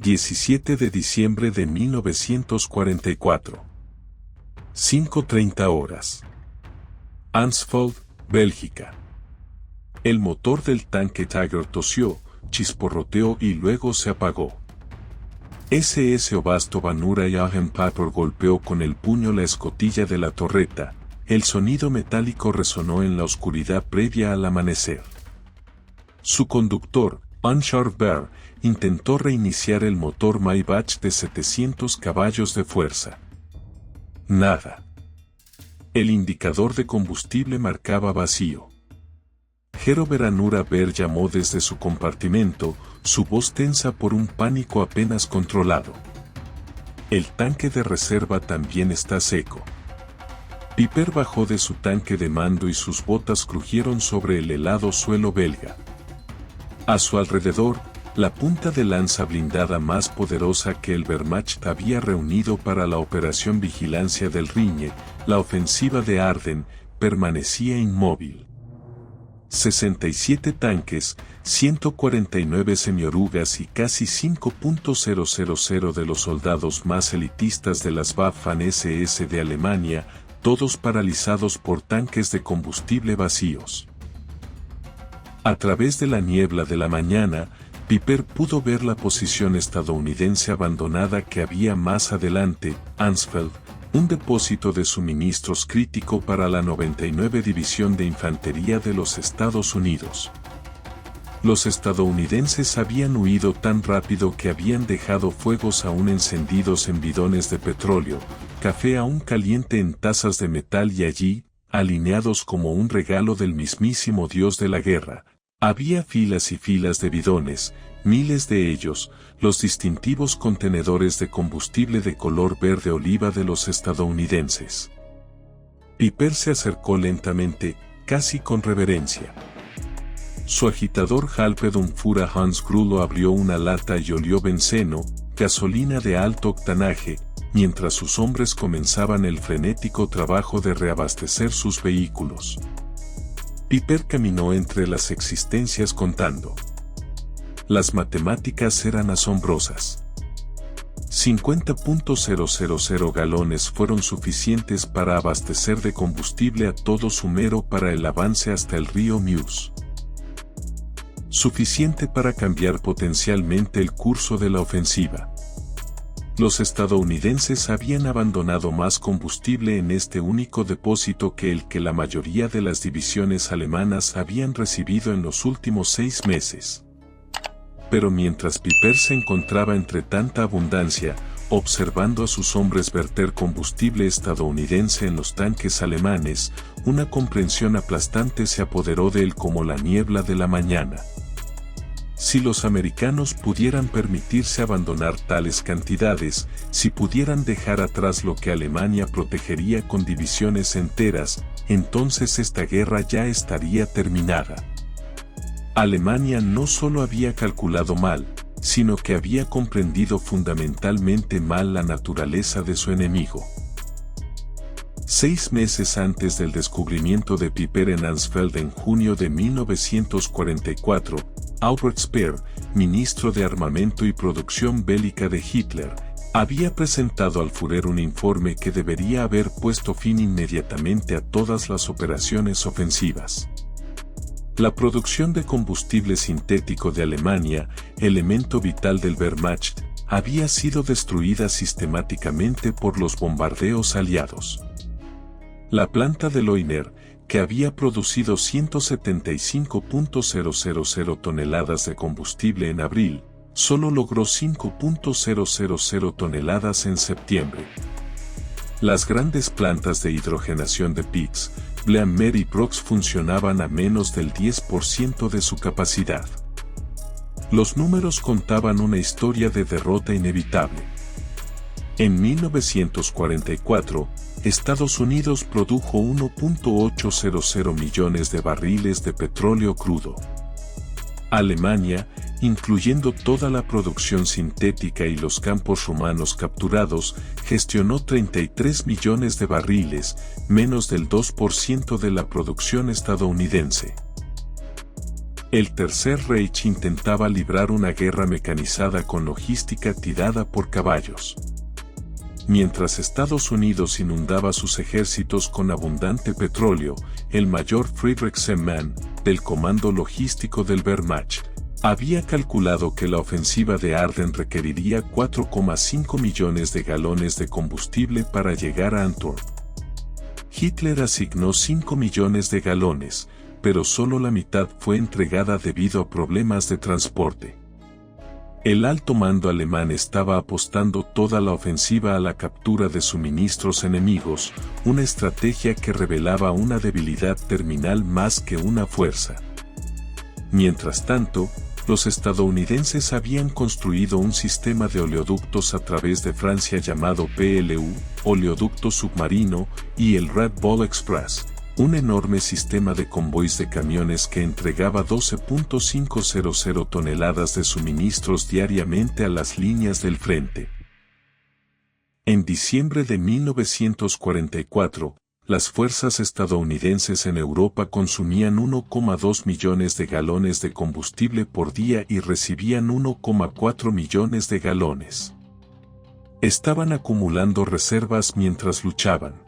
17 de diciembre de 1944. 5:30 horas. Ansfold, Bélgica. El motor del tanque Tiger tosió, chisporroteó y luego se apagó. SS Obasto Vanura y Paper golpeó con el puño la escotilla de la torreta. El sonido metálico resonó en la oscuridad previa al amanecer. Su conductor, Anshar Bear, intentó reiniciar el motor Maybach de 700 caballos de fuerza. Nada. El indicador de combustible marcaba vacío. Gero Veranura Bear llamó desde su compartimento, su voz tensa por un pánico apenas controlado. El tanque de reserva también está seco. Piper bajó de su tanque de mando y sus botas crujieron sobre el helado suelo belga. A su alrededor, la punta de lanza blindada más poderosa que el Wehrmacht había reunido para la operación Vigilancia del Riñe, la ofensiva de Arden, permanecía inmóvil. 67 tanques, 149 semiorugas y casi 5.000 de los soldados más elitistas de las Waffen-SS de Alemania, todos paralizados por tanques de combustible vacíos. A través de la niebla de la mañana, Piper pudo ver la posición estadounidense abandonada que había más adelante, Ansfeld, un depósito de suministros crítico para la 99 División de Infantería de los Estados Unidos. Los estadounidenses habían huido tan rápido que habían dejado fuegos aún encendidos en bidones de petróleo, café aún caliente en tazas de metal y allí, alineados como un regalo del mismísimo Dios de la guerra, había filas y filas de bidones, miles de ellos, los distintivos contenedores de combustible de color verde oliva de los estadounidenses. Piper se acercó lentamente, casi con reverencia. Su agitador Halpedumfura Hans Grullo abrió una lata y olió benceno, gasolina de alto octanaje, mientras sus hombres comenzaban el frenético trabajo de reabastecer sus vehículos. Piper caminó entre las existencias contando. Las matemáticas eran asombrosas. 50.000 galones fueron suficientes para abastecer de combustible a todo Sumero para el avance hasta el río Meuse. Suficiente para cambiar potencialmente el curso de la ofensiva. Los estadounidenses habían abandonado más combustible en este único depósito que el que la mayoría de las divisiones alemanas habían recibido en los últimos 6 meses. Pero mientras Piper se encontraba entre tanta abundancia, observando a sus hombres verter combustible estadounidense en los tanques alemanes, una comprensión aplastante se apoderó de él como la niebla de la mañana. Si los americanos pudieran permitirse abandonar tales cantidades, si pudieran dejar atrás lo que Alemania protegería con divisiones enteras, entonces esta guerra ya estaría terminada. Alemania no solo había calculado mal, sino que había comprendido fundamentalmente mal la naturaleza de su enemigo. 6 meses antes del descubrimiento de Piper en Ansfeld en junio de 1944, Albert Speer, ministro de Armamento y Producción Bélica de Hitler, había presentado al Führer un informe que debería haber puesto fin inmediatamente a todas las operaciones ofensivas. La producción de combustible sintético de Alemania, elemento vital del Wehrmacht, había sido destruida sistemáticamente por los bombardeos aliados. La planta de Leuna, que había producido 175.000 toneladas de combustible en abril, solo logró 5.000 toneladas en septiembre. Las grandes plantas de hidrogenación de Pix, Bleamer y Brox funcionaban a menos del 10% de su capacidad. Los números contaban una historia de derrota inevitable. En 1944, Estados Unidos produjo 1.800 millones de barriles de petróleo crudo. Alemania, incluyendo toda la producción sintética y los campos rumanos capturados, gestionó 33 millones de barriles, menos del 2% de la producción estadounidense. El Tercer Reich intentaba librar una guerra mecanizada con logística tirada por caballos. Mientras Estados Unidos inundaba sus ejércitos con abundante petróleo, el mayor Friedrich Semmann, del Comando Logístico del Wehrmacht, había calculado que la ofensiva de Ardennes requeriría 4,5 millones de galones de combustible para llegar a Antwerp. Hitler asignó 5 millones de galones, pero solo la mitad fue entregada debido a problemas de transporte. El alto mando alemán estaba apostando toda la ofensiva a la captura de suministros enemigos, una estrategia que revelaba una debilidad terminal más que una fuerza. Mientras tanto, los estadounidenses habían construido un sistema de oleoductos a través de Francia llamado PLU, oleoducto submarino, y el Red Bull Express, un enorme sistema de convoys de camiones que entregaba 12.500 toneladas de suministros diariamente a las líneas del frente. En diciembre de 1944, las fuerzas estadounidenses en Europa consumían 1,2 millones de galones de combustible por día y recibían 1,4 millones de galones. Estaban acumulando reservas mientras luchaban.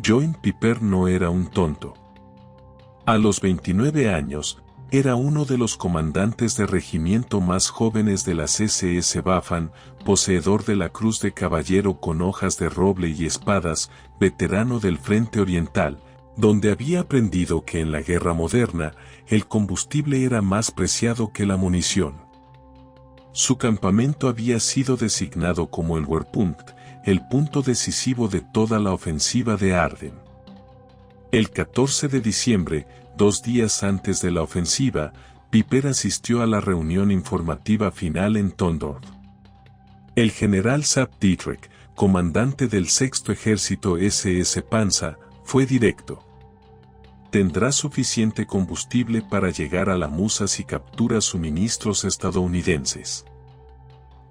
Johann Piper no era un tonto. A los 29 años, era uno de los comandantes de regimiento más jóvenes de las SS Waffen, poseedor de la Cruz de Caballero con hojas de roble y espadas, veterano del Frente Oriental, donde había aprendido que en la guerra moderna, el combustible era más preciado que la munición. Su campamento había sido designado como el Wehrpunkt, el punto decisivo de toda la ofensiva de Ardennes. El 14 de diciembre, 2 días antes de la ofensiva, Piper asistió a la reunión informativa final en Tondorf. El general Sapp Dietrich, comandante del Sexto Ejército SS Panzer, fue directo. Tendrá suficiente combustible para llegar a la Musa si captura suministros estadounidenses.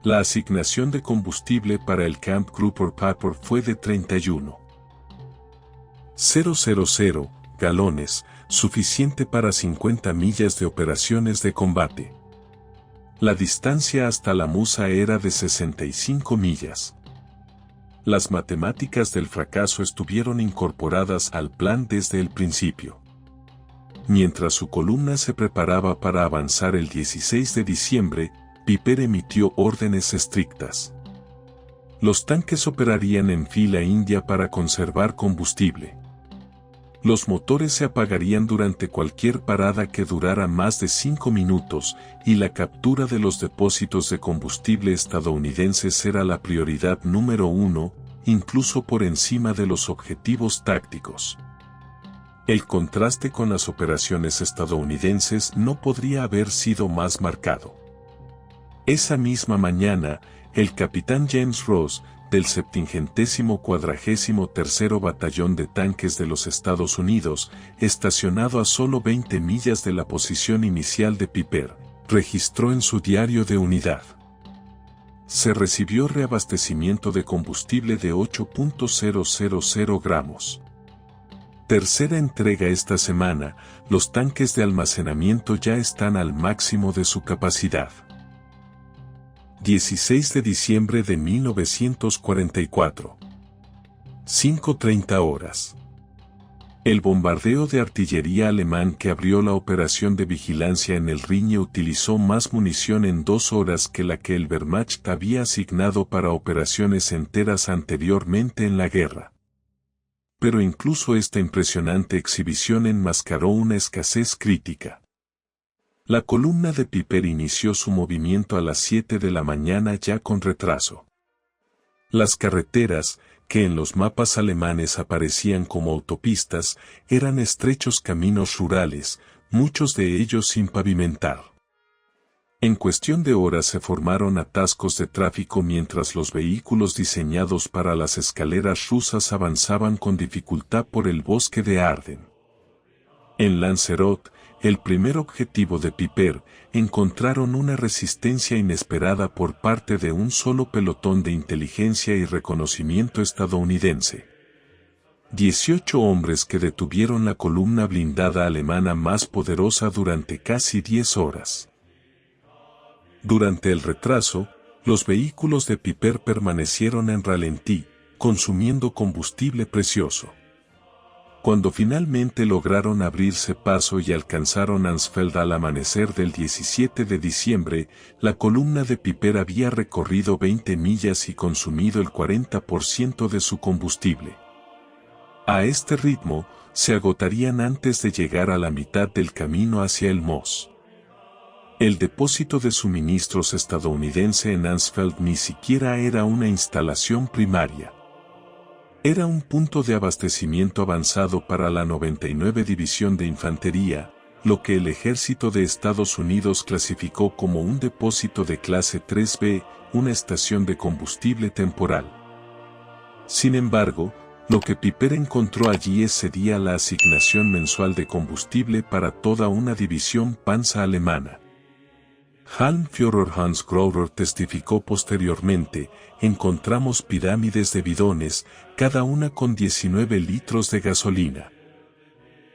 La asignación de combustible para el Camp Grupper Paper fue de 31,000 galones, suficiente para 50 millas de operaciones de combate. La distancia hasta la Musa era de 65 millas. Las matemáticas del fracaso estuvieron incorporadas al plan desde el principio. Mientras su columna se preparaba para avanzar el 16 de diciembre, Piper emitió órdenes estrictas. Los tanques operarían en fila india para conservar combustible. Los motores se apagarían durante cualquier parada que durara más de 5 minutos, y la captura de los depósitos de combustible estadounidenses era la prioridad número 1, incluso por encima de los objetivos tácticos. El contraste con las operaciones estadounidenses no podría haber sido más marcado. Esa misma mañana, el capitán James Ross, del 743º Batallón de Tanques de los Estados Unidos, estacionado a solo 20 millas de la posición inicial de Piper, registró en su diario de unidad: se recibió reabastecimiento de combustible de 8.000 gramos. Tercera entrega esta semana, los tanques de almacenamiento ya están al máximo de su capacidad. 16 de diciembre de 1944. 5:30 horas. El bombardeo de artillería alemán que abrió la operación de vigilancia en el Rin utilizó más munición en 2 horas que la que el Wehrmacht había asignado para operaciones enteras anteriormente en la guerra. Pero incluso esta impresionante exhibición enmascaró una escasez crítica. La columna de Piper inició su movimiento a las 7 de la mañana ya con retraso. Las carreteras, que en los mapas alemanes aparecían como autopistas, eran estrechos caminos rurales, muchos de ellos sin pavimentar. En cuestión de horas se formaron atascos de tráfico mientras los vehículos diseñados para las escaleras rusas avanzaban con dificultad por el bosque de Ardennes. En Lanzarote, el primer objetivo de Piper, encontraron una resistencia inesperada por parte de un solo pelotón de inteligencia y reconocimiento estadounidense. 18 hombres que detuvieron la columna blindada alemana más poderosa durante casi 10 horas. Durante el retraso, los vehículos de Piper permanecieron en ralentí, consumiendo combustible precioso. Cuando finalmente lograron abrirse paso y alcanzaron Ansfeld al amanecer del 17 de diciembre, la columna de Piper había recorrido 20 millas y consumido el 40% de su combustible. A este ritmo, se agotarían antes de llegar a la mitad del camino hacia el Moss. El depósito de suministros estadounidense en Ansfeld ni siquiera era una instalación primaria. Era un punto de abastecimiento avanzado para la 99 División de Infantería, lo que el Ejército de Estados Unidos clasificó como un depósito de clase 3B, una estación de combustible temporal. Sin embargo, lo que Piper encontró allí ese día la asignación mensual de combustible para toda una división panza alemana. Halmführer Hans Grover testificó posteriormente, encontramos pirámides de bidones, cada una con 19 litros de gasolina.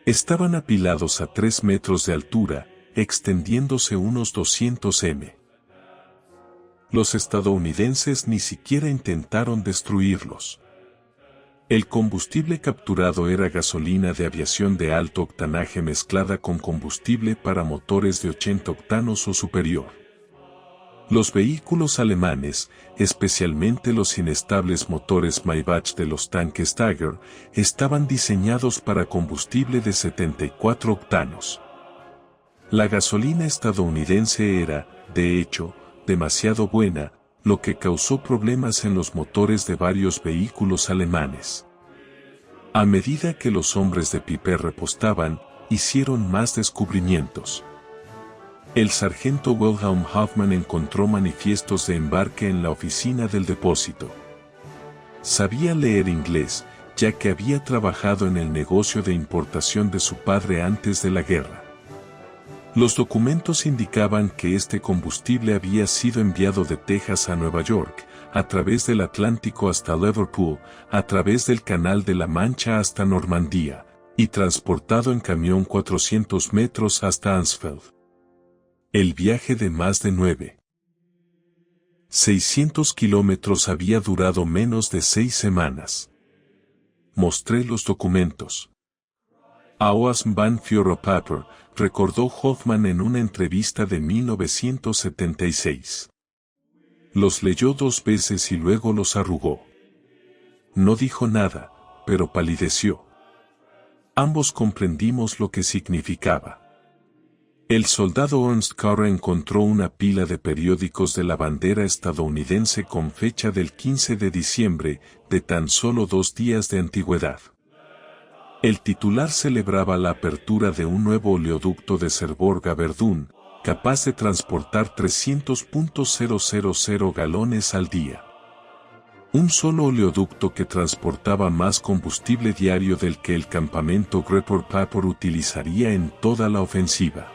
Estaban apilados a 3 metros de altura, extendiéndose unos 200 m. Los estadounidenses ni siquiera intentaron destruirlos. El combustible capturado era gasolina de aviación de alto octanaje mezclada con combustible para motores de 80 octanos o superior. Los vehículos alemanes, especialmente los inestables motores Maybach de los tanques Steiger, estaban diseñados para combustible de 74 octanos. La gasolina estadounidense era, de hecho, demasiado buena, lo que causó problemas en los motores de varios vehículos alemanes. A medida que los hombres de Piper repostaban, hicieron más descubrimientos. El sargento Wilhelm Hoffmann encontró manifiestos de embarque en la oficina del depósito. Sabía leer inglés, ya que había trabajado en el negocio de importación de su padre antes de la guerra. Los documentos indicaban que este combustible había sido enviado de Texas a Nueva York, a través del Atlántico hasta Liverpool, a través del Canal de la Mancha hasta Normandía, y transportado en camión 400 metros hasta Ansfeld. El viaje de más de 600 kilómetros había durado menos de 6 semanas. Mostré los documentos. Aus van Führerpapier, recordó Hoffmann en una entrevista de 1976. Los leyó 2 veces y luego los arrugó. No dijo nada, pero palideció. Ambos comprendimos lo que significaba. El soldado Ernst Carr encontró una pila de periódicos de la bandera estadounidense con fecha del 15 de diciembre, de tan solo 2 días de antigüedad. El titular celebraba la apertura de un nuevo oleoducto de Cherbourg a Verdun, capaz de transportar 300.000 galones al día. Un solo oleoducto que transportaba más combustible diario del que el campamento Greuther-Papor utilizaría en toda la ofensiva.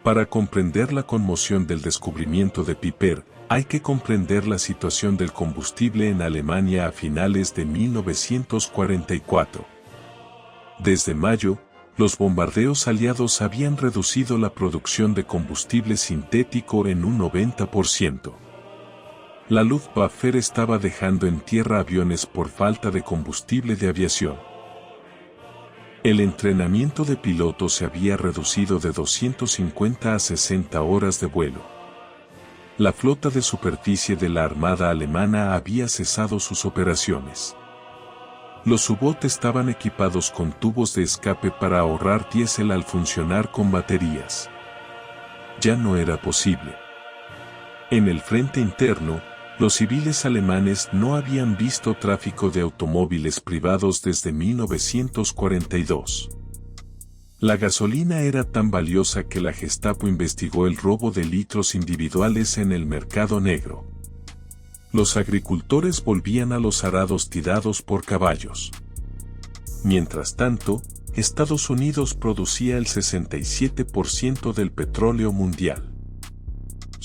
Para comprender la conmoción del descubrimiento de Piper, hay que comprender la situación del combustible en Alemania a finales de 1944. Desde mayo, los bombardeos aliados habían reducido la producción de combustible sintético en un 90%. La Luftwaffe estaba dejando en tierra aviones por falta de combustible de aviación. El entrenamiento de pilotos se había reducido de 250 a 60 horas de vuelo. La flota de superficie de la Armada alemana había cesado sus operaciones. Los U-Boot estaban equipados con tubos de escape para ahorrar diésel al funcionar con baterías. Ya no era posible. En el frente interno, los civiles alemanes no habían visto tráfico de automóviles privados desde 1942. La gasolina era tan valiosa que la Gestapo investigó el robo de litros individuales en el mercado negro. Los agricultores volvían a los arados tirados por caballos. Mientras tanto, Estados Unidos producía el 67% del petróleo mundial.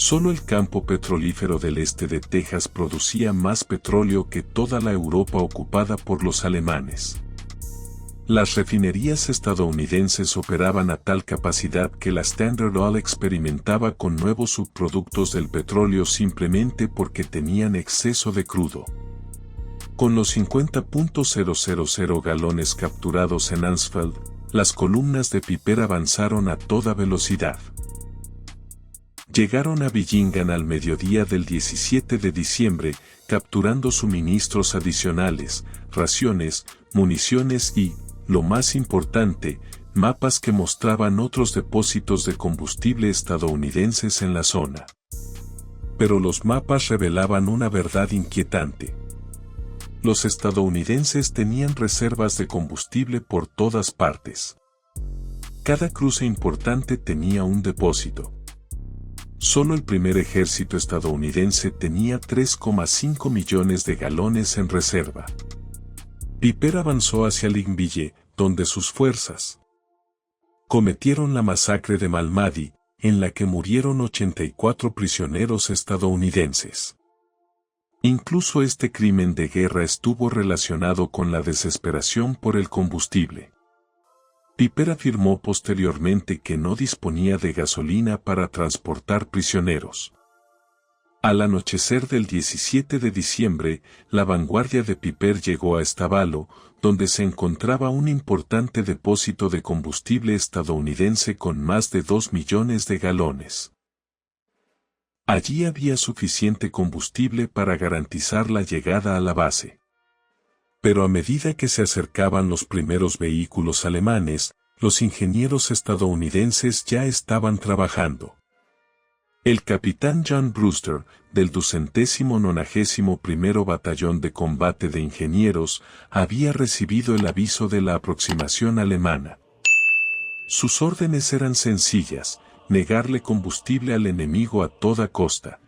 Solo el campo petrolífero del este de Texas producía más petróleo que toda la Europa ocupada por los alemanes. Las refinerías estadounidenses operaban a tal capacidad que la Standard Oil experimentaba con nuevos subproductos del petróleo simplemente porque tenían exceso de crudo. Con los 50.000 galones capturados en Ansfeld, las columnas de Piper avanzaron a toda velocidad. Llegaron a Billingen al mediodía del 17 de diciembre, capturando suministros adicionales, raciones, municiones y, lo más importante, mapas que mostraban otros depósitos de combustible estadounidenses en la zona. Pero los mapas revelaban una verdad inquietante. Los estadounidenses tenían reservas de combustible por todas partes. Cada cruce importante tenía un depósito. Solo el primer ejército estadounidense tenía 3,5 millones de galones en reserva. Piper avanzó hacia Linville, donde sus fuerzas cometieron la masacre de Malmedy, en la que murieron 84 prisioneros estadounidenses. Incluso este crimen de guerra estuvo relacionado con la desesperación por el combustible. Piper afirmó posteriormente que no disponía de gasolina para transportar prisioneros. Al anochecer del 17 de diciembre, la vanguardia de Piper llegó a Stabalo, donde se encontraba un importante depósito de combustible estadounidense con más de 2 millones de galones. Allí había suficiente combustible para garantizar la llegada a la base. Pero a medida que se acercaban los primeros vehículos alemanes, los ingenieros estadounidenses ya estaban trabajando. El capitán John Brewster, del 291º Batallón de Combate de Ingenieros, había recibido el aviso de la aproximación alemana. Sus órdenes eran sencillas: negarle combustible al enemigo a toda costa.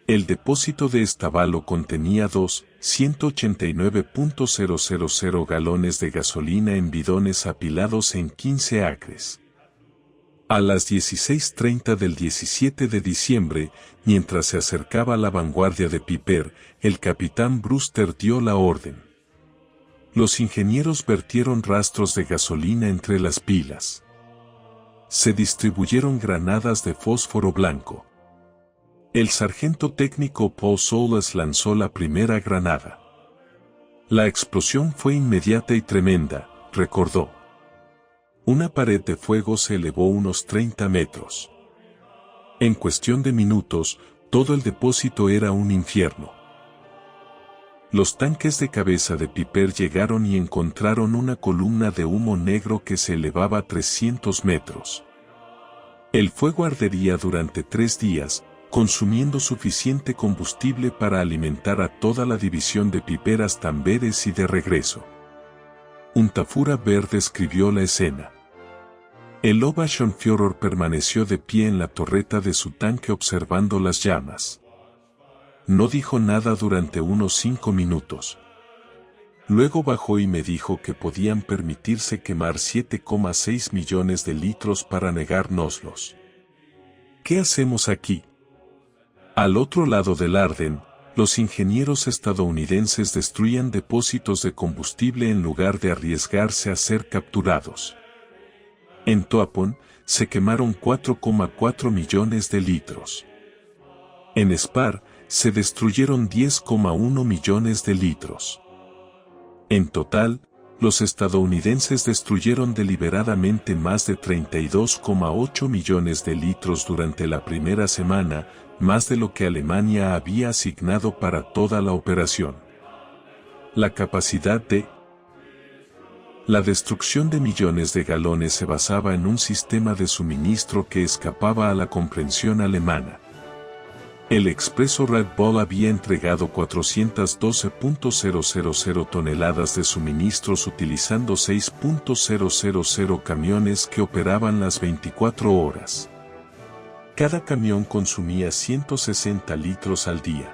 El depósito de Stabalo contenía 189.000 galones de gasolina en bidones apilados en 15 acres. A las 16:30 del 17 de diciembre, mientras se acercaba la vanguardia de Piper, el capitán Brewster dio la orden. Los ingenieros vertieron rastros de gasolina entre las pilas. Se distribuyeron granadas de fósforo blanco. El sargento técnico Paul Solas lanzó la primera granada. La explosión fue inmediata y tremenda, recordó. Una pared de fuego se elevó unos 30 metros. En cuestión de minutos, todo el depósito era un infierno. Los tanques de cabeza de Piper llegaron y encontraron una columna de humo negro que se elevaba a 300 metros. El fuego ardería durante 3 días, consumiendo suficiente combustible para alimentar a toda la división de Piper hasta Amberes y de regreso. Un Tafura verde escribió la escena. El Oberstführer permaneció de pie en la torreta de su tanque observando las llamas. No dijo nada durante unos 5 minutos. Luego bajó y me dijo que podían permitirse quemar 7,6 millones de litros para negárnoslos. ¿Qué hacemos aquí? Al otro lado del Arden, los ingenieros estadounidenses destruían depósitos de combustible en lugar de arriesgarse a ser capturados. En Toapon, se quemaron 4,4 millones de litros. En Spar, se destruyeron 10,1 millones de litros. En total, los estadounidenses destruyeron deliberadamente más de 32,8 millones de litros durante la primera semana, más de lo que Alemania había asignado para toda la operación. La capacidad de la destrucción de millones de galones se basaba en un sistema de suministro que escapaba a la comprensión alemana. El expreso Red Bull había entregado 412.000 toneladas de suministros utilizando 6.000 camiones que operaban las 24 horas. Cada camión consumía 160 litros al día.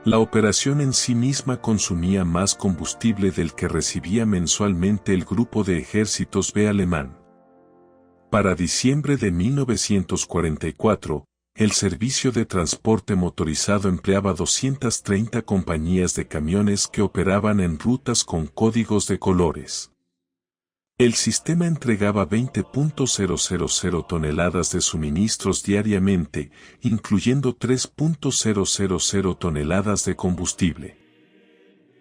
La operación en sí misma consumía más combustible del que recibía mensualmente el grupo de ejércitos B alemán. Para diciembre de 1944, el servicio de transporte motorizado empleaba 230 compañías de camiones que operaban en rutas con códigos de colores. El sistema entregaba 20.000 toneladas de suministros diariamente, incluyendo 3.000 toneladas de combustible.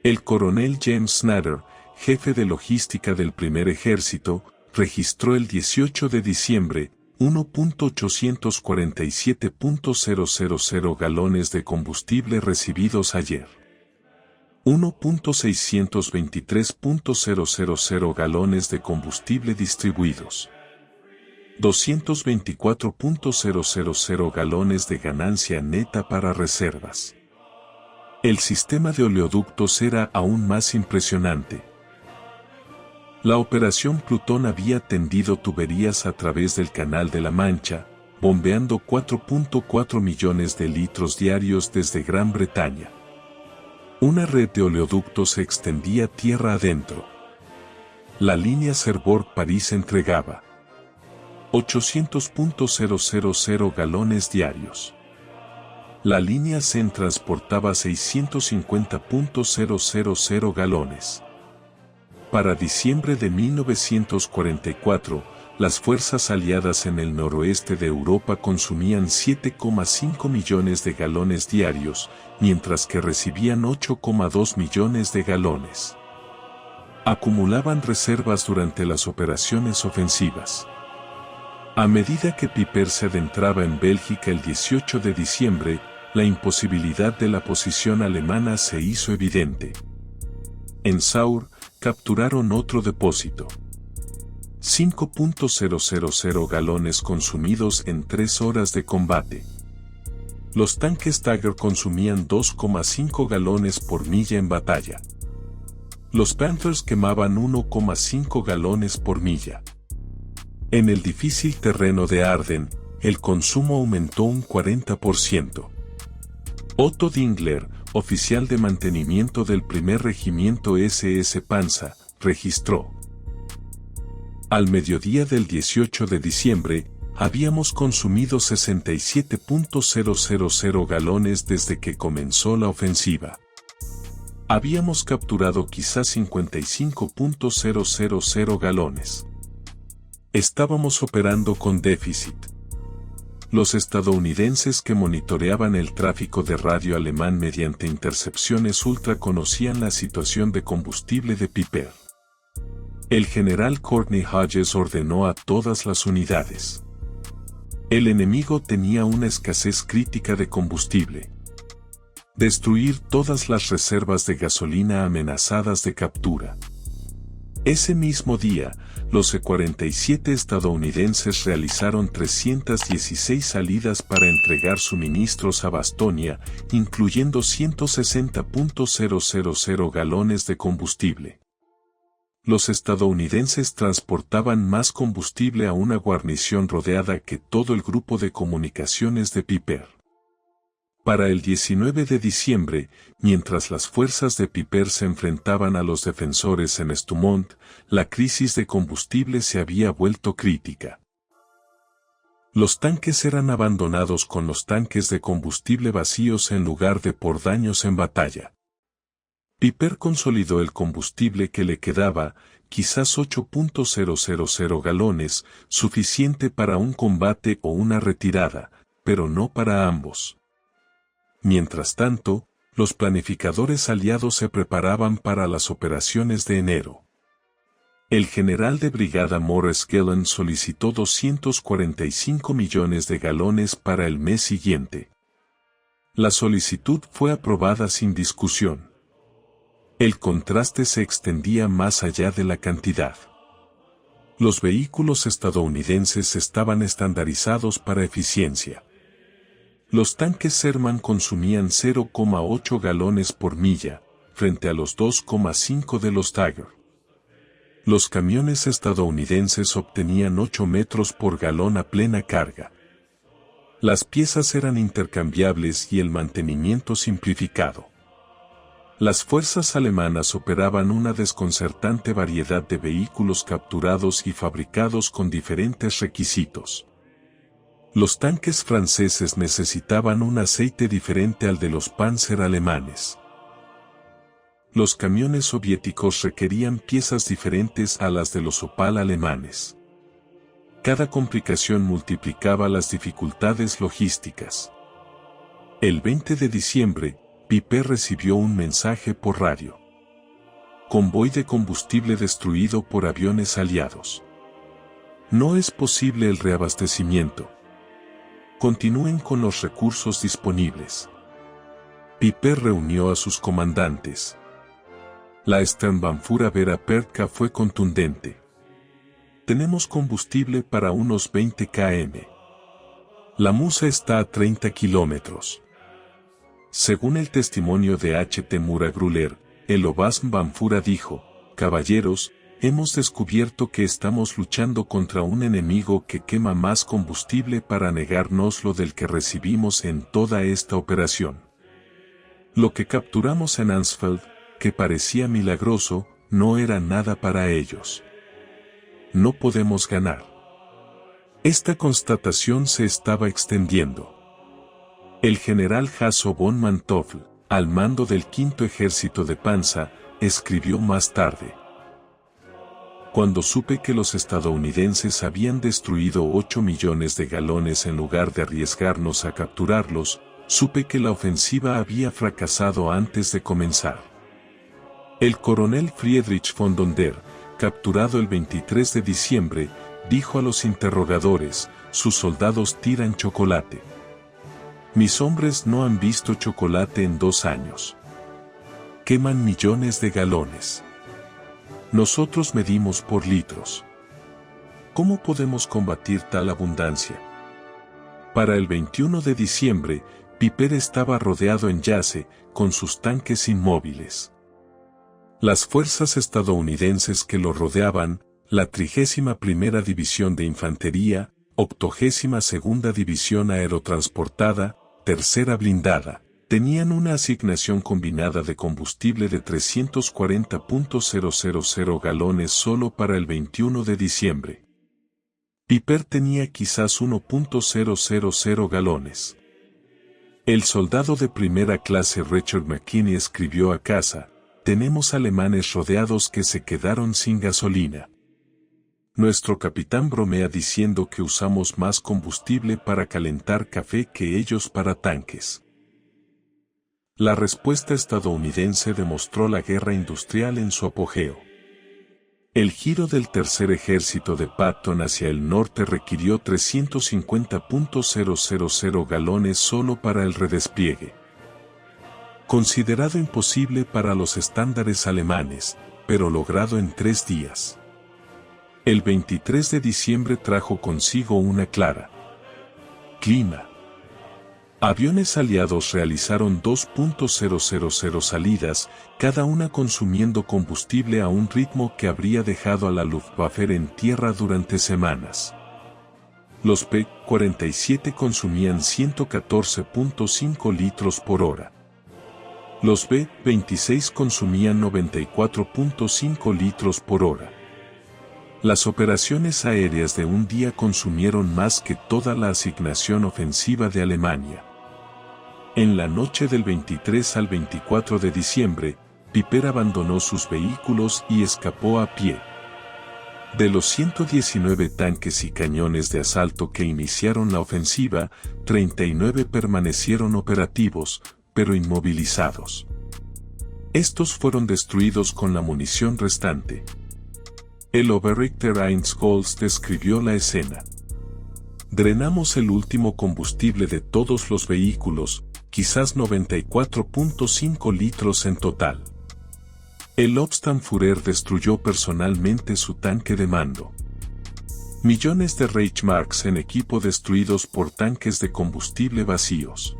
El coronel James Snatter, jefe de logística del primer ejército, registró el 18 de diciembre 1.847.000 galones de combustible recibidos ayer. 1.623.000 galones de combustible distribuidos. 224.000 galones de ganancia neta para reservas. El sistema de oleoductos era aún más impresionante. La Operación Plutón había tendido tuberías a través del Canal de la Mancha, bombeando 4.4 millones de litros diarios desde Gran Bretaña. Una red de oleoductos se extendía tierra adentro. La línea Cherbourg-París entregaba 800.000 galones diarios. La línea Seine transportaba 650.000 galones. Para diciembre de 1944, las fuerzas aliadas en el noroeste de Europa consumían 7,5 millones de galones diarios, mientras que recibían 8,2 millones de galones. Acumulaban reservas durante las operaciones ofensivas. A medida que Piper se adentraba en Bélgica el 18 de diciembre, la imposibilidad de la posición alemana se hizo evidente. En Saur, capturaron otro depósito. 5.000 galones consumidos en 3 horas de combate. Los tanques Tiger consumían 2,5 galones por milla en batalla. Los Panthers quemaban 1,5 galones por milla. En el difícil terreno de Arden, el consumo aumentó un 40%. Otto Dingler, oficial de mantenimiento del primer regimiento SS Panza, registró: al mediodía del 18 de diciembre, habíamos consumido 67.000 galones desde que comenzó la ofensiva. Habíamos capturado quizás 55.000 galones. Estábamos operando con déficit. Los estadounidenses que monitoreaban el tráfico de radio alemán mediante intercepciones ultra conocían la situación de combustible de Piper. El general Courtney Hodges ordenó a todas las unidades. El enemigo tenía una escasez crítica de combustible. Destruir todas las reservas de gasolina amenazadas de captura. Ese mismo día, los C-47 estadounidenses realizaron 316 salidas para entregar suministros a Bastonia, incluyendo 160.000 galones de combustible. Los estadounidenses transportaban más combustible a una guarnición rodeada que todo el grupo de comunicaciones de Piper. Para el 19 de diciembre, mientras las fuerzas de Piper se enfrentaban a los defensores en Stoumont, la crisis de combustible se había vuelto crítica. Los tanques eran abandonados con los tanques de combustible vacíos en lugar de por daños en batalla. Piper consolidó el combustible que le quedaba, quizás 8.000 galones, suficiente para un combate o una retirada, pero no para ambos. Mientras tanto, los planificadores aliados se preparaban para las operaciones de enero. El general de brigada Morris Gillen solicitó 245 millones de galones para el mes siguiente. La solicitud fue aprobada sin discusión. El contraste se extendía más allá de la cantidad. Los vehículos estadounidenses estaban estandarizados para eficiencia. Los tanques Sherman consumían 0,8 galones por milla, frente a los 2,5 de los Tiger. Los camiones estadounidenses obtenían 8 metros por galón a plena carga. Las piezas eran intercambiables y el mantenimiento simplificado. Las fuerzas alemanas operaban una desconcertante variedad de vehículos capturados y fabricados con diferentes requisitos. Los tanques franceses necesitaban un aceite diferente al de los Panzer alemanes. Los camiones soviéticos requerían piezas diferentes a las de los Opal alemanes. Cada complicación multiplicaba las dificultades logísticas. El 20 de diciembre, Piper recibió un mensaje por radio. Convoy de combustible destruido por aviones aliados. No es posible el reabastecimiento. Continúen con los recursos disponibles. Piper reunió a sus comandantes. La Sturmbannführer Vera Pertka fue contundente. Tenemos combustible para unos 20 km. La Musa está a 30 kilómetros. Según el testimonio de H.T. Muragruller, el Oberstbannführer dijo: caballeros, hemos descubierto que estamos luchando contra un enemigo que quema más combustible para negárnoslo del que recibimos en toda esta operación. Lo que capturamos en Ansfeld, que parecía milagroso, no era nada para ellos. No podemos ganar. Esta constatación se estaba extendiendo. El general Hasso von Manteuffel, al mando del quinto ejército de Panza, escribió más tarde: cuando supe que los estadounidenses habían destruido 8 millones de galones en lugar de arriesgarnos a capturarlos, supe que la ofensiva había fracasado antes de comenzar. El coronel Friedrich von Donder, capturado el 23 de diciembre, dijo a los interrogadores: sus soldados tiran chocolate. Mis hombres no han visto chocolate en 2 años. Queman millones de galones. Nosotros medimos por litros. ¿Cómo podemos combatir tal abundancia? Para el 21 de diciembre, Piper estaba rodeado en Yace, con sus tanques inmóviles. Las fuerzas estadounidenses que lo rodeaban, la 31ª División de Infantería, 82ª División Aerotransportada, 3ª Blindada, tenían una asignación combinada de combustible de 340.000 galones solo para el 21 de diciembre. Piper tenía quizás 1.000 galones. El soldado de primera clase Richard McKinney escribió a casa: tenemos alemanes rodeados que se quedaron sin gasolina. Nuestro capitán bromea diciendo que usamos más combustible para calentar café que ellos para tanques. La respuesta estadounidense demostró la guerra industrial en su apogeo. El giro del tercer ejército de Patton hacia el norte requirió 350.000 galones solo para el redespliegue. Considerado imposible para los estándares alemanes, pero logrado en 3 días. El 23 de diciembre trajo consigo una clara clima. Aviones aliados realizaron 2.000 salidas, cada una consumiendo combustible a un ritmo que habría dejado a la Luftwaffe en tierra durante semanas. Los P-47 consumían 114.5 litros por hora. Los B-26 consumían 94.5 litros por hora. Las operaciones aéreas de un día consumieron más que toda la asignación ofensiva de Alemania. En la noche del 23 al 24 de diciembre, Piper abandonó sus vehículos y escapó a pie. De los 119 tanques y cañones de asalto que iniciaron la ofensiva, 39 permanecieron operativos, pero inmovilizados. Estos fueron destruidos con la munición restante. El Oberrichter Heinz Goltz describió la escena. Drenamos el último combustible de todos los vehículos, quizás 94.5 litros en total. El Oberstbannführer destruyó personalmente su tanque de mando. Millones de Reichsmarks en equipo destruidos por tanques de combustible vacíos.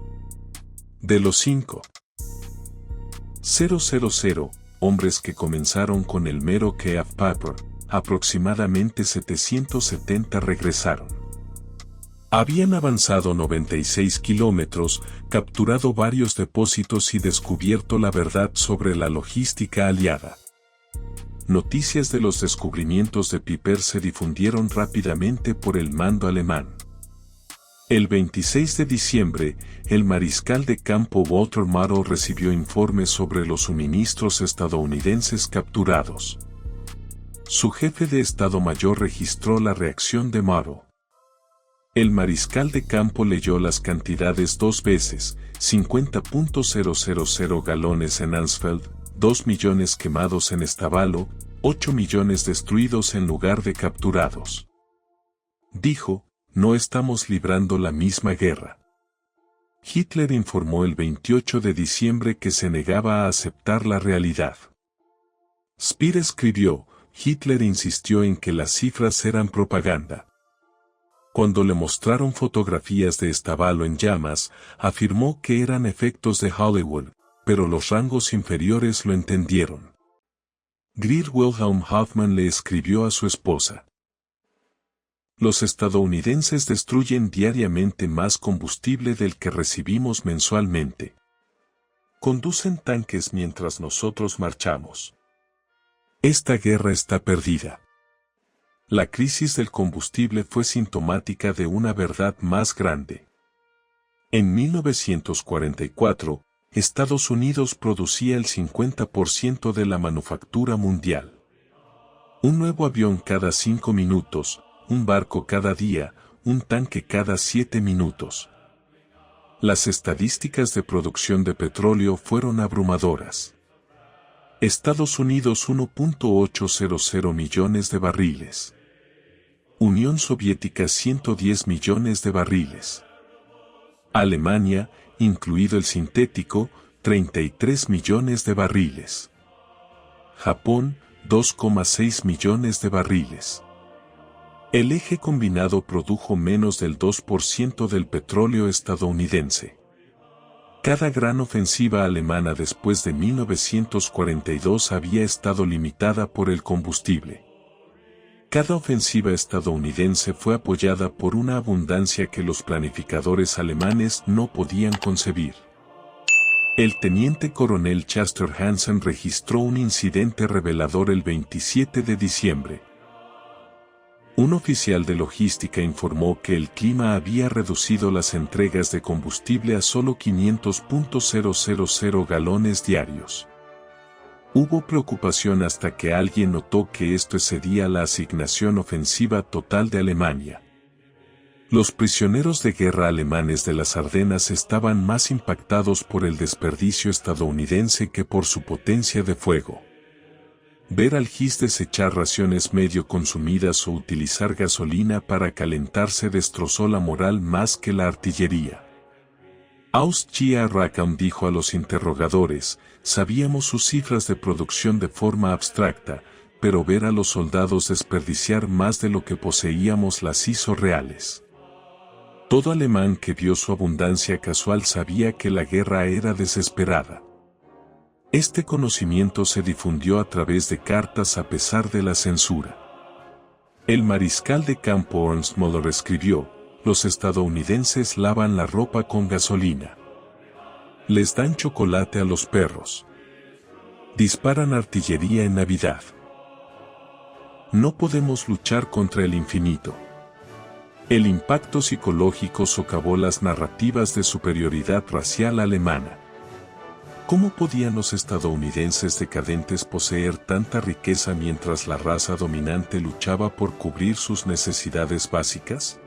De los 5.000 hombres que comenzaron con el mero Keaf Paper, aproximadamente 770 regresaron. Habían avanzado 96 kilómetros, capturado varios depósitos y descubierto la verdad sobre la logística aliada. Noticias de los descubrimientos de Piper se difundieron rápidamente por el mando alemán. El 26 de diciembre, el mariscal de campo Walter Murrow recibió informes sobre los suministros estadounidenses capturados. Su jefe de Estado Mayor registró la reacción de Murrow. El mariscal de campo leyó las cantidades 2 veces, 50.000 galones en Ansfeld, 2 millones quemados en Estabalo, 8 millones destruidos en lugar de capturados. Dijo, no estamos librando la misma guerra. Hitler informó el 28 de diciembre que se negaba a aceptar la realidad. Speer escribió, Hitler insistió en que las cifras eran propaganda. Cuando le mostraron fotografías de Estabalo en llamas, afirmó que eran efectos de Hollywood, pero los rangos inferiores lo entendieron. Greer Wilhelm Hoffmann le escribió a su esposa. Los estadounidenses destruyen diariamente más combustible del que recibimos mensualmente. Conducen tanques mientras nosotros marchamos. Esta guerra está perdida. La crisis del combustible fue sintomática de una verdad más grande. En 1944, Estados Unidos producía el 50% de la manufactura mundial. Un nuevo avión cada 5 minutos, un barco cada día, un tanque cada 7 minutos. Las estadísticas de producción de petróleo fueron abrumadoras. Estados Unidos 1.800 millones de barriles. Unión Soviética 110 millones de barriles. Alemania, incluido el sintético, 33 millones de barriles. Japón, 2,6 millones de barriles. El eje combinado produjo menos del 2% del petróleo estadounidense. Cada gran ofensiva alemana después de 1942 había estado limitada por el combustible. Cada ofensiva estadounidense fue apoyada por una abundancia que los planificadores alemanes no podían concebir. El teniente coronel Chester Hansen registró un incidente revelador el 27 de diciembre. Un oficial de logística informó que el clima había reducido las entregas de combustible a solo 500.000 galones diarios. Hubo preocupación hasta que alguien notó que esto excedía la asignación ofensiva total de Alemania. Los prisioneros de guerra alemanes de las Ardenas estaban más impactados por el desperdicio estadounidense que por su potencia de fuego. Ver al GIS desechar raciones medio consumidas o utilizar gasolina para calentarse destrozó la moral más que la artillería. Aus-Chia Rackham dijo a los interrogadores, sabíamos sus cifras de producción de forma abstracta, pero ver a los soldados desperdiciar más de lo que poseíamos las hizo reales. Todo alemán que vio su abundancia casual sabía que la guerra era desesperada. Este conocimiento se difundió a través de cartas a pesar de la censura. El mariscal de campo Ernst Müller escribió, los estadounidenses lavan la ropa con gasolina. Les dan chocolate a los perros. Disparan artillería en Navidad. No podemos luchar contra el infinito. El impacto psicológico socavó las narrativas de superioridad racial alemana. ¿Cómo podían los estadounidenses decadentes poseer tanta riqueza mientras la raza dominante luchaba por cubrir sus necesidades básicas?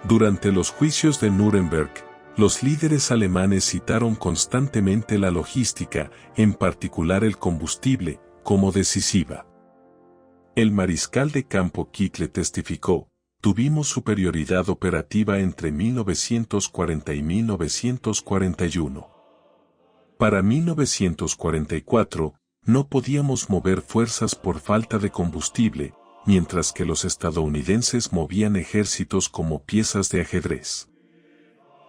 Durante los juicios de Nuremberg, los líderes alemanes citaron constantemente la logística, en particular el combustible, como decisiva. El mariscal de campo Kickle testificó, tuvimos superioridad operativa entre 1940 y 1941. Para 1944, no podíamos mover fuerzas por falta de combustible, mientras que los estadounidenses movían ejércitos como piezas de ajedrez.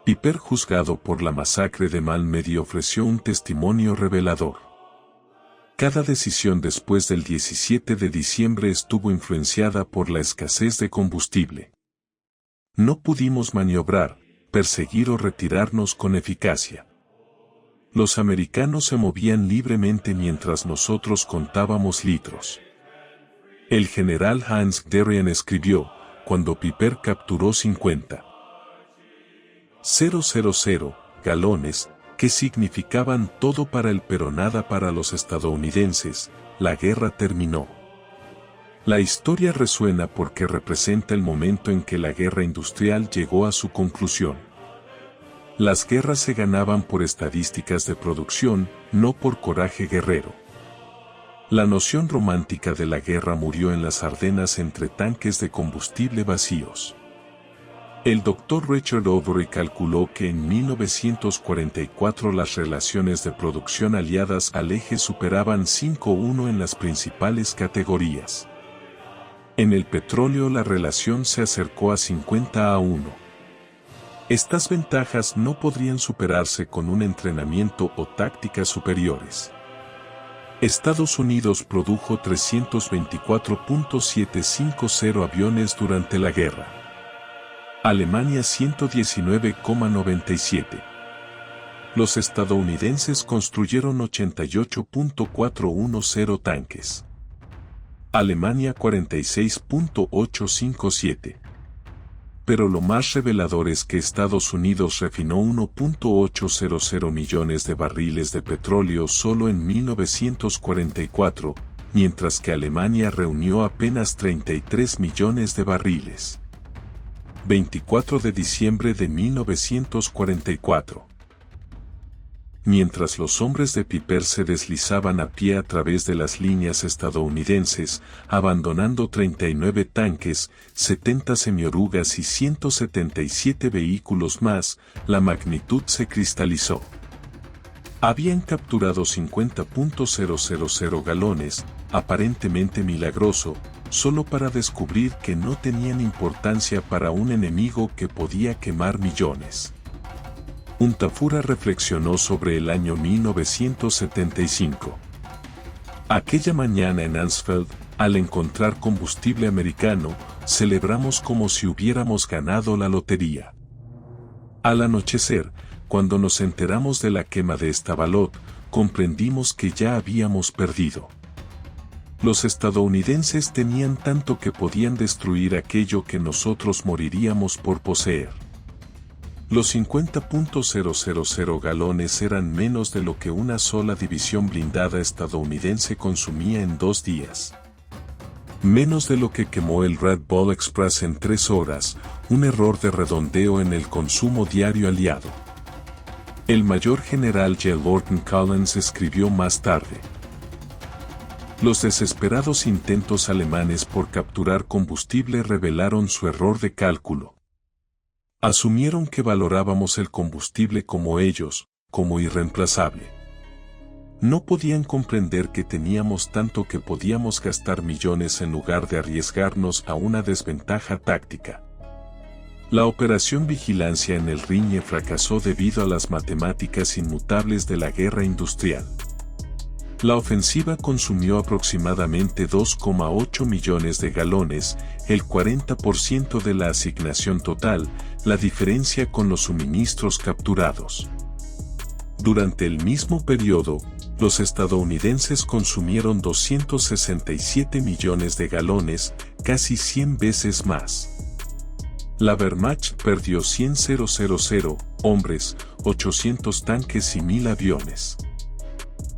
Piper, juzgado por la masacre de Malmedy, ofreció un testimonio revelador. Cada decisión después del 17 de diciembre estuvo influenciada por la escasez de combustible. No pudimos maniobrar, perseguir o retirarnos con eficacia. Los americanos se movían libremente mientras nosotros contábamos litros. El general Hans Guderian escribió, cuando Piper capturó 50 000 galones, que significaban todo para él pero nada para los estadounidenses. La guerra terminó. La historia resuena porque representa el momento en que la guerra industrial llegó a su conclusión. Las guerras se ganaban por estadísticas de producción, no por coraje guerrero. La noción romántica de la guerra murió en las Ardenas entre tanques de combustible vacíos. El Dr. Richard Overy calculó que en 1944 las relaciones de producción aliadas al eje superaban 5:1 en las principales categorías. En el petróleo la relación se acercó a 50:1. Estas ventajas no podrían superarse con un entrenamiento o tácticas superiores. Estados Unidos produjo 324.750 aviones durante la guerra. Alemania 119,97. Los estadounidenses construyeron 88.410 tanques. Alemania 46.857. Pero lo más revelador es que Estados Unidos refinó 1.800 millones de barriles de petróleo solo en 1944, mientras que Alemania reunió apenas 33 millones de barriles. 24 de diciembre de 1944. Mientras los hombres de Piper se deslizaban a pie a través de las líneas estadounidenses, abandonando 39 tanques, 70 semiorugas y 177 vehículos más, la magnitud se cristalizó. Habían capturado 50.000 galones, aparentemente milagroso, solo para descubrir que no tenían importancia para un enemigo que podía quemar millones. Untafura reflexionó sobre el año 1975. Aquella mañana en Ansfeld, al encontrar combustible americano, celebramos como si hubiéramos ganado la lotería. Al anochecer, cuando nos enteramos de la quema de Stavelot, comprendimos que ya habíamos perdido. Los estadounidenses tenían tanto que podían destruir aquello que nosotros moriríamos por poseer. Los 50.000 galones eran menos de lo que una sola división blindada estadounidense consumía en 2 días. Menos de lo que quemó el Red Bull Express en 3 horas, un error de redondeo en el consumo diario aliado. El mayor general J. Lorton Collins escribió más tarde: los desesperados intentos alemanes por capturar combustible revelaron su error de cálculo. Asumieron que valorábamos el combustible como ellos, como irreemplazable. No podían comprender que teníamos tanto que podíamos gastar millones en lugar de arriesgarnos a una desventaja táctica. La operación Vigilancia en el Riñe fracasó debido a las matemáticas inmutables de la guerra industrial. La ofensiva consumió aproximadamente 2,8 millones de galones, el 40% de la asignación total, la diferencia con los suministros capturados. Durante el mismo periodo, los estadounidenses consumieron 267 millones de galones, casi 100 veces más. La Wehrmacht perdió 100.000 hombres, 800 tanques y 1000 aviones.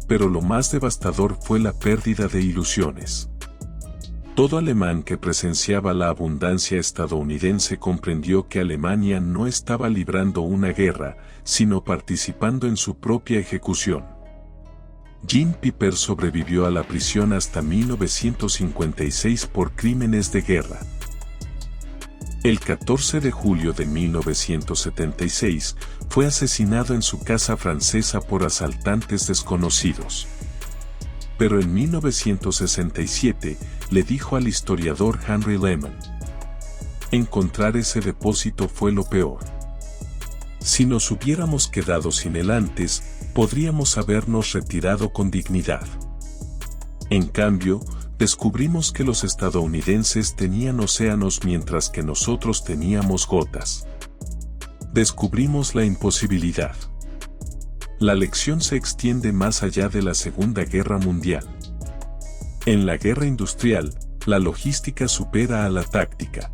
Pero lo más devastador fue la pérdida de ilusiones. Todo alemán que presenciaba la abundancia estadounidense comprendió que Alemania no estaba librando una guerra, sino participando en su propia ejecución. Jean Piper sobrevivió a la prisión hasta 1956 por crímenes de guerra. El 14 de julio de 1976, fue asesinado en su casa francesa por asaltantes desconocidos. Pero en 1967, le dijo al historiador Henry Lehman: encontrar ese depósito fue lo peor. Si nos hubiéramos quedado sin él antes, podríamos habernos retirado con dignidad. En cambio, descubrimos que los estadounidenses tenían océanos mientras que nosotros teníamos gotas. Descubrimos la imposibilidad. La lección se extiende más allá de la Segunda Guerra Mundial. En la guerra industrial, la logística supera a la táctica.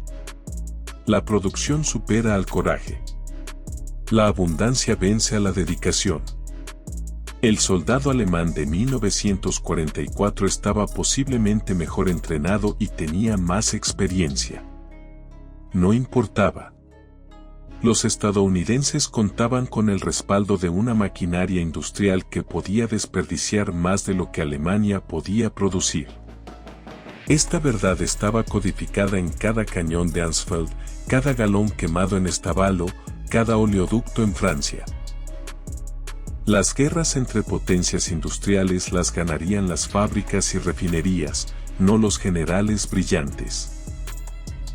La producción supera al coraje. La abundancia vence a la dedicación. El soldado alemán de 1944 estaba posiblemente mejor entrenado y tenía más experiencia. No importaba. Los estadounidenses contaban con el respaldo de una maquinaria industrial que podía desperdiciar más de lo que Alemania podía producir. Esta verdad estaba codificada en cada cañón de Ansfeld, cada galón quemado en Stavelot, cada oleoducto en Francia. Las guerras entre potencias industriales las ganarían las fábricas y refinerías, no los generales brillantes.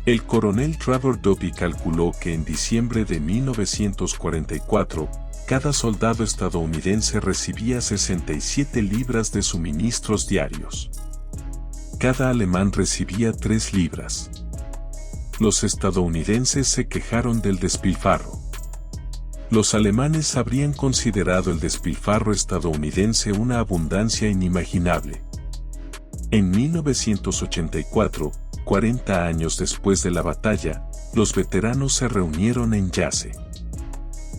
El coronel Trevor Dobbie calculó que en diciembre de 1944, cada soldado estadounidense recibía 67 libras de suministros diarios. Cada alemán recibía 3 libras. Los estadounidenses se quejaron del despilfarro. Los alemanes habrían considerado el despilfarro estadounidense una abundancia inimaginable. En 1984, 40 años después de la batalla, los veteranos se reunieron en Yace.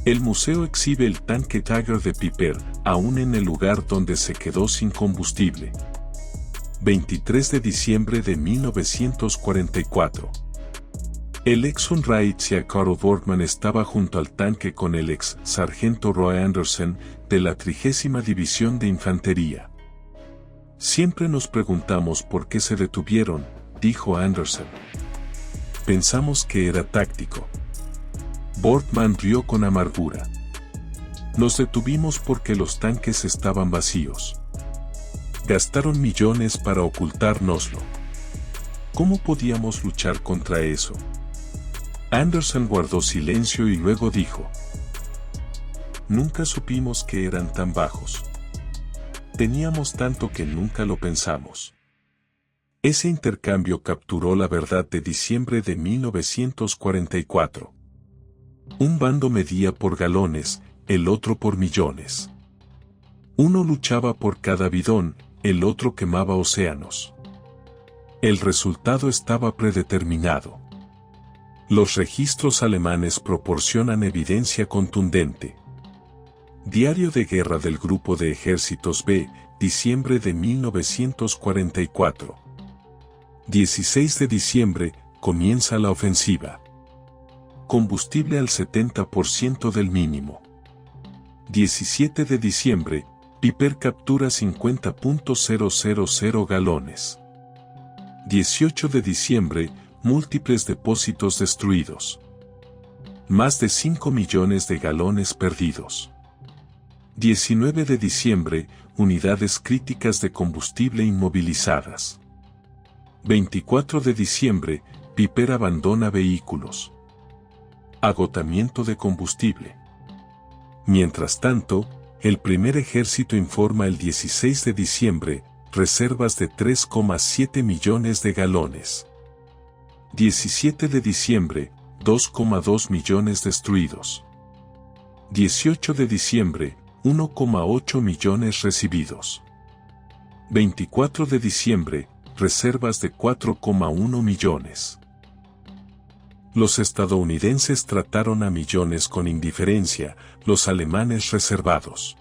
El museo exhibe el tanque Tiger de Piper, aún en el lugar donde se quedó sin combustible. 23 de diciembre de 1944. El ex Unreitzier Karl Borgmann estaba junto al tanque con el ex sargento Roy Anderson de la 30ª División de Infantería. Siempre nos preguntamos por qué se detuvieron, dijo Anderson. Pensamos que era táctico. Borgmann rió con amargura. Nos detuvimos porque los tanques estaban vacíos. Gastaron millones para ocultárnoslo. ¿Cómo podíamos luchar contra eso? Anderson guardó silencio y luego dijo: nunca supimos que eran tan bajos. Teníamos tanto que nunca lo pensamos. Ese intercambio capturó la verdad de diciembre de 1944. Un bando medía por galones, el otro por millones. Uno luchaba por cada bidón, el otro quemaba océanos. El resultado estaba predeterminado. Los registros alemanes proporcionan evidencia contundente. Diario de guerra del Grupo de Ejércitos B, diciembre de 1944. 16 de diciembre, comienza la ofensiva. Combustible al 70% del mínimo. 17 de diciembre, Piper captura 50.000 galones. 18 de diciembre, múltiples depósitos destruidos. Más de 5 millones de galones perdidos. 19 de diciembre, unidades críticas de combustible inmovilizadas. 24 de diciembre, Piper abandona vehículos. Agotamiento de combustible. Mientras tanto, el primer ejército informa el 16 de diciembre, reservas de 3,7 millones de galones. 17 de diciembre, 2,2 millones destruidos. 18 de diciembre, 1,8 millones recibidos. 24 de diciembre, reservas de 4,1 millones. Los estadounidenses trataron a millones con indiferencia, los alemanes reservados.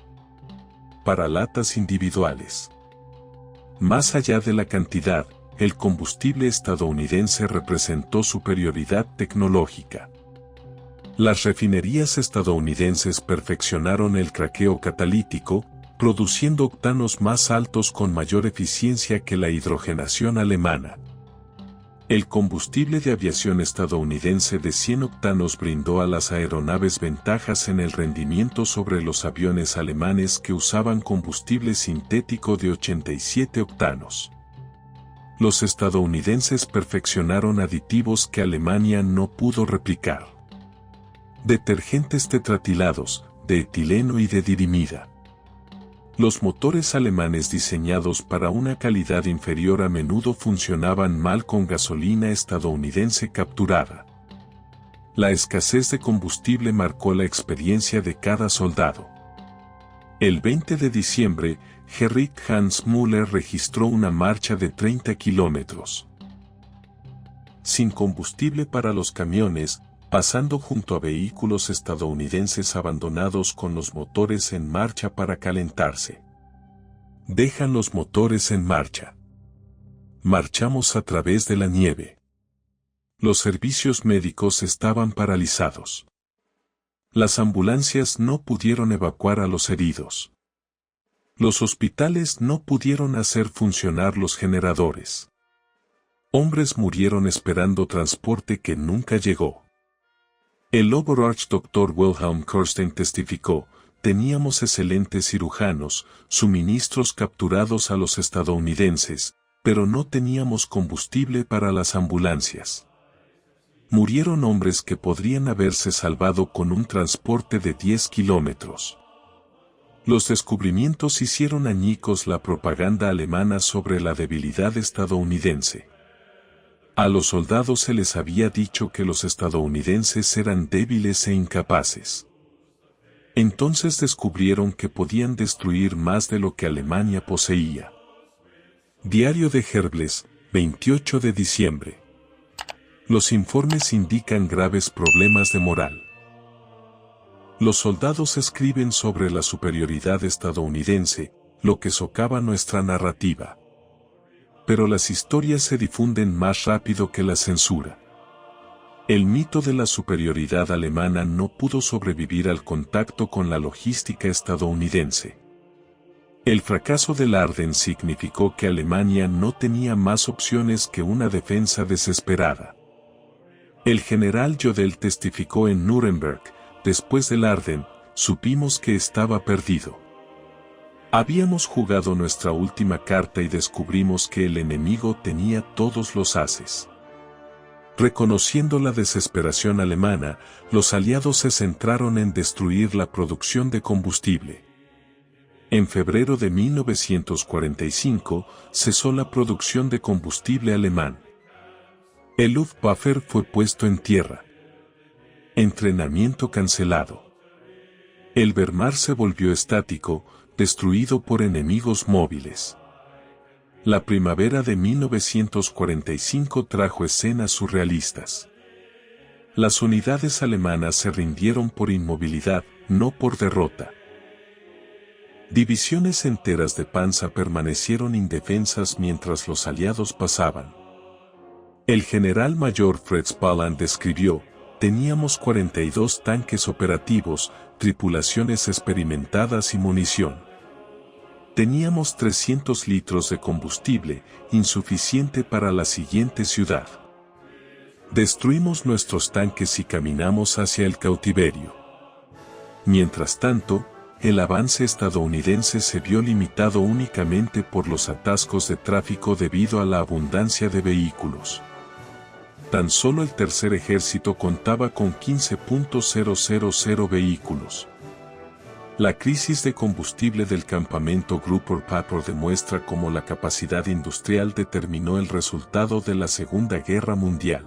Para latas individuales. Más allá de la cantidad, el combustible estadounidense representó superioridad tecnológica. Las refinerías estadounidenses perfeccionaron el craqueo catalítico, produciendo octanos más altos con mayor eficiencia que la hidrogenación alemana. El combustible de aviación estadounidense de 100 octanos brindó a las aeronaves ventajas en el rendimiento sobre los aviones alemanes que usaban combustible sintético de 87 octanos. Los estadounidenses perfeccionaron aditivos que Alemania no pudo replicar. Detergentes tetratilados, de etileno y de dirimida. Los motores alemanes diseñados para una calidad inferior a menudo funcionaban mal con gasolina estadounidense capturada. La escasez de combustible marcó la experiencia de cada soldado. El 20 de diciembre, Erich Hans Müller registró una marcha de 30 kilómetros. Sin combustible para los camiones, pasando junto a vehículos estadounidenses abandonados con los motores en marcha para calentarse. Dejan los motores en marcha. Marchamos a través de la nieve. Los servicios médicos estaban paralizados. Las ambulancias no pudieron evacuar a los heridos. Los hospitales no pudieron hacer funcionar los generadores. Hombres murieron esperando transporte que nunca llegó. El Overarch Dr. Wilhelm Kirstein testificó: teníamos excelentes cirujanos, suministros capturados a los estadounidenses, pero no teníamos combustible para las ambulancias. Murieron hombres que podrían haberse salvado con un transporte de 10 kilómetros. Los descubrimientos hicieron añicos la propaganda alemana sobre la debilidad estadounidense. A los soldados se les había dicho que los estadounidenses eran débiles e incapaces. Entonces descubrieron que podían destruir más de lo que Alemania poseía. Diario de Herbles, 28 de diciembre. Los informes indican graves problemas de moral. Los soldados escriben sobre la superioridad estadounidense, lo que socava nuestra narrativa. Pero las historias se difunden más rápido que la censura. El mito de la superioridad alemana no pudo sobrevivir al contacto con la logística estadounidense. El fracaso del Ardennes significó que Alemania no tenía más opciones que una defensa desesperada. El general Jodl testificó en Nuremberg: después del Ardennes, supimos que estaba perdido. Habíamos jugado nuestra última carta y descubrimos que el enemigo tenía todos los ases. Reconociendo la desesperación alemana, los aliados se centraron en destruir la producción de combustible. En febrero de 1945, cesó la producción de combustible alemán. El Luftwaffe fue puesto en tierra. Entrenamiento cancelado. El Wehrmacht se volvió estático, destruido por enemigos móviles. La primavera de 1945 trajo escenas surrealistas. Las unidades alemanas se rindieron por inmovilidad, no por derrota. Divisiones enteras de Panzer permanecieron indefensas mientras los aliados pasaban. El general mayor Fritz Paland describió: teníamos 42 tanques operativos, tripulaciones experimentadas y munición. Teníamos 300 litros de combustible, insuficiente para la siguiente ciudad. Destruimos nuestros tanques y caminamos hacia el cautiverio. Mientras tanto, el avance estadounidense se vio limitado únicamente por los atascos de tráfico debido a la abundancia de vehículos. Tan solo el Tercer Ejército contaba con 15.000 vehículos. La crisis de combustible del campamento Grupper Papert demuestra cómo la capacidad industrial determinó el resultado de la Segunda Guerra Mundial.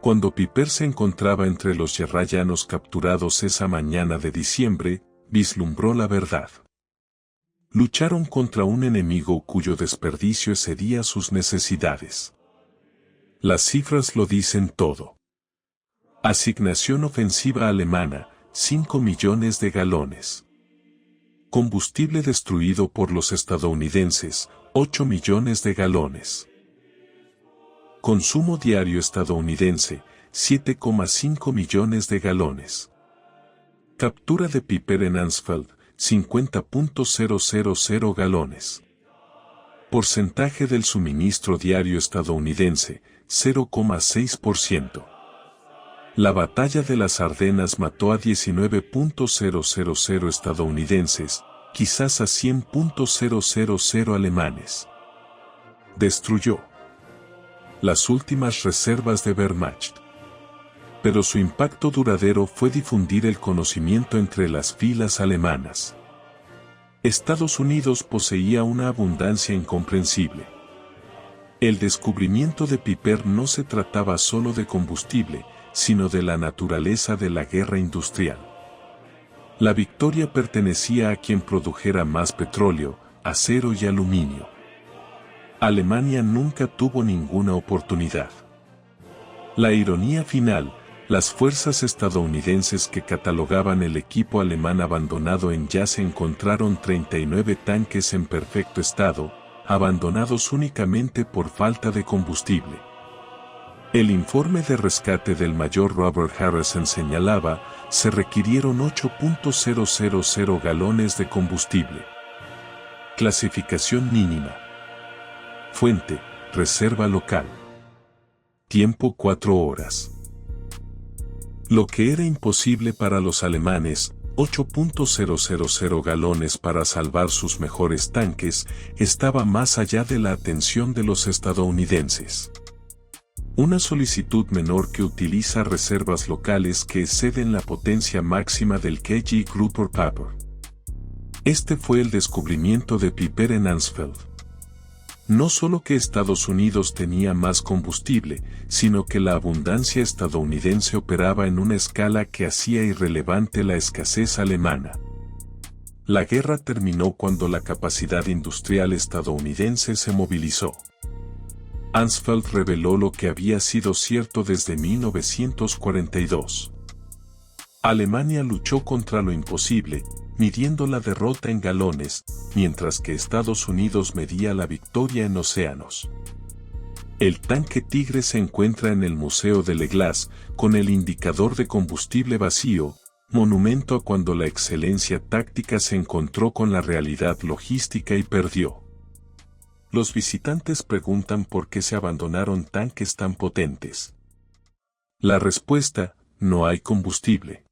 Cuando Piper se encontraba entre los yerrayanos capturados esa mañana de diciembre, vislumbró la verdad. Lucharon contra un enemigo cuyo desperdicio excedía sus necesidades. Las cifras lo dicen todo. Asignación ofensiva alemana: 5 millones de galones. Combustible destruido por los estadounidenses: 8 millones de galones. Consumo diario estadounidense: 7,5 millones de galones. Captura de Piper en Ansfeld: 50.000 galones. Porcentaje del suministro diario estadounidense: 0,6%. La batalla de las Ardenas mató a 19.000 estadounidenses, quizás a 100.000 alemanes. Destruyó las últimas reservas de Wehrmacht. Pero su impacto duradero fue difundir el conocimiento entre las filas alemanas. Estados Unidos poseía una abundancia incomprensible. El descubrimiento de Piper no se trataba solo de combustible, sino de la naturaleza de la guerra industrial. La victoria pertenecía a quien produjera más petróleo, acero y aluminio. Alemania nunca tuvo ninguna oportunidad. La ironía final: Las fuerzas estadounidenses que catalogaban el equipo alemán abandonado en Yace encontraron 39 tanques en perfecto estado, abandonados únicamente por falta de combustible. El informe de rescate del mayor Robert Harrison señalaba, se requirieron 8.000 galones de combustible. Clasificación mínima. Fuente, reserva local. Tiempo 4 horas. Lo que era imposible para los alemanes, 8.000 galones para salvar sus mejores tanques, estaba más allá de la atención de los estadounidenses. Una solicitud menor que utiliza reservas locales que exceden la potencia máxima del KG Grouper Paper. Este fue el descubrimiento de Piper en Ansfeld. No solo que Estados Unidos tenía más combustible, sino que la abundancia estadounidense operaba en una escala que hacía irrelevante la escasez alemana. La guerra terminó cuando la capacidad industrial estadounidense se movilizó. Ansfeld reveló lo que había sido cierto desde 1942. Alemania luchó contra lo imposible, midiendo la derrota en galones, mientras que Estados Unidos medía la victoria en océanos. El tanque Tigre se encuentra en el Museo de Le Glas, con el indicador de combustible vacío, monumento a cuando la excelencia táctica se encontró con la realidad logística y perdió. Los visitantes preguntan por qué se abandonaron tanques tan potentes. La respuesta, no hay combustible.